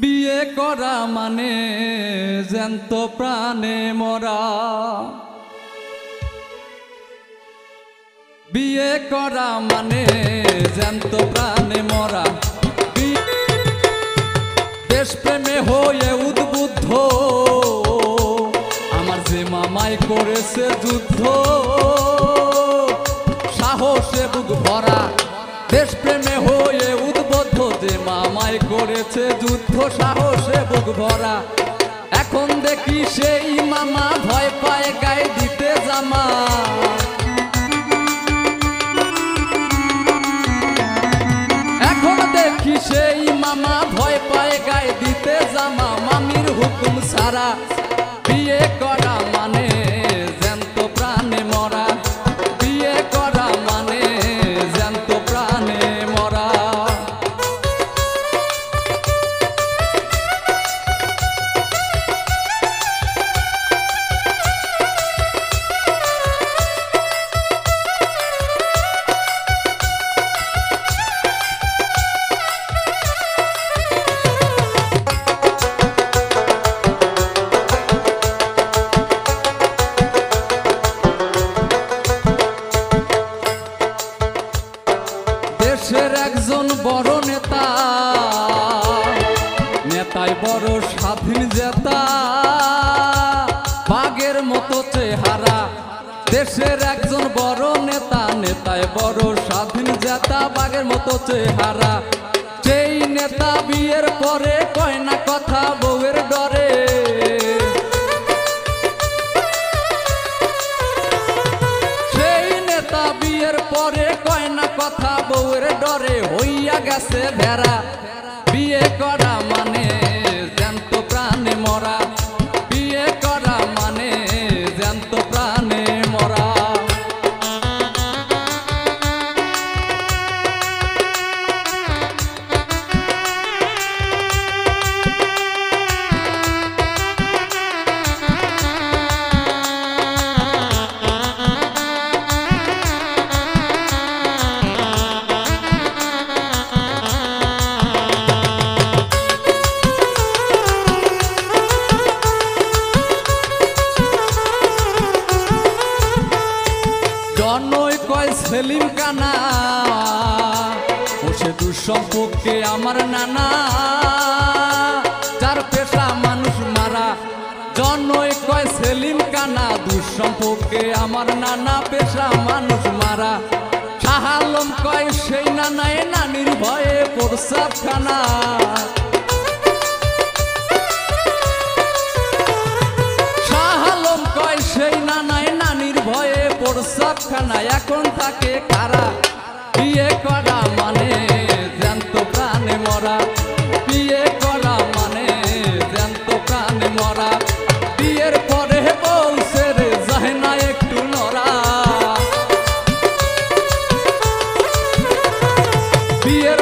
বিয়ে করা মানে জ্যান্ত প্রাণে মরা। বিয়ে করা মানে জ্যান্ত প্রাণে মরা। দেশপ্রেমে হয়ে উদ্বুদ্ধ আমার যে মামাই করেছে যুদ্ধ, সাহসে বুক ভরা। দেশপ্রেমে হয়ে উদ্বুদ্ধ যে মামাই করেছে যুদ্ধ, সাহসে বুক ভরা। এখন দেখি সেই মামা ভয় পায় গায়ে দিতে জামা। এখন দেখি সেই মামা ভয় পায় গায়ে দিতে জামা। মামির হুকুম ছাড়া বিয়ে করা মানে জ্যান্ত প্রাণে মরা। বিয়ে করা মানে জ্যান্ত প্রাণে মরা। দেশের একজন বড় নেতা, নেতাই বড় স্বাধীন জেতা, বাঘের মতো চেহারা। দেশের একজন বড় নেতা, নেতাই বড় স্বাধীন জেতা, বাঘের মতো চেহারা। সেই নেতা বিয়ের পরে কয় না কথা বউয়ের ডরে। সেই নেতা বিয়ের পরে কয় না কথা বউয়ের ডরে, হইয়া গেছে ভেড়া। বিয়ে করা মানে জ্যান্ত প্রাণে মরা। বিয়ে করা মানে জ্যান্ত প্রাণে মরা। জনই কয় সেলিম কানা, বসে দুঃসম্পর্কে আমার নানা, যার পেশা মানুষ মারা। জনই কয় সেলিম কানা, দুঃসম্পর্কে আমার নানা, পেশা মানুষ মারা। শাহ আলম কয় সেই নানায় নানির ভয়ে প্রস্রাব খানা। শাহ আলম কয় সেই নানায় নানির ভয়ে প্রস্রাব খানা। এখন তাকে কারা। বিয়ে করা মানে জ্যান্ত প্রাণে মরা। বিয়ে করা মানে জ্যান্ত প্রাণে মরা। বিয়ের পরে বলছে রে যায় না একটু নড়া। বিয়ের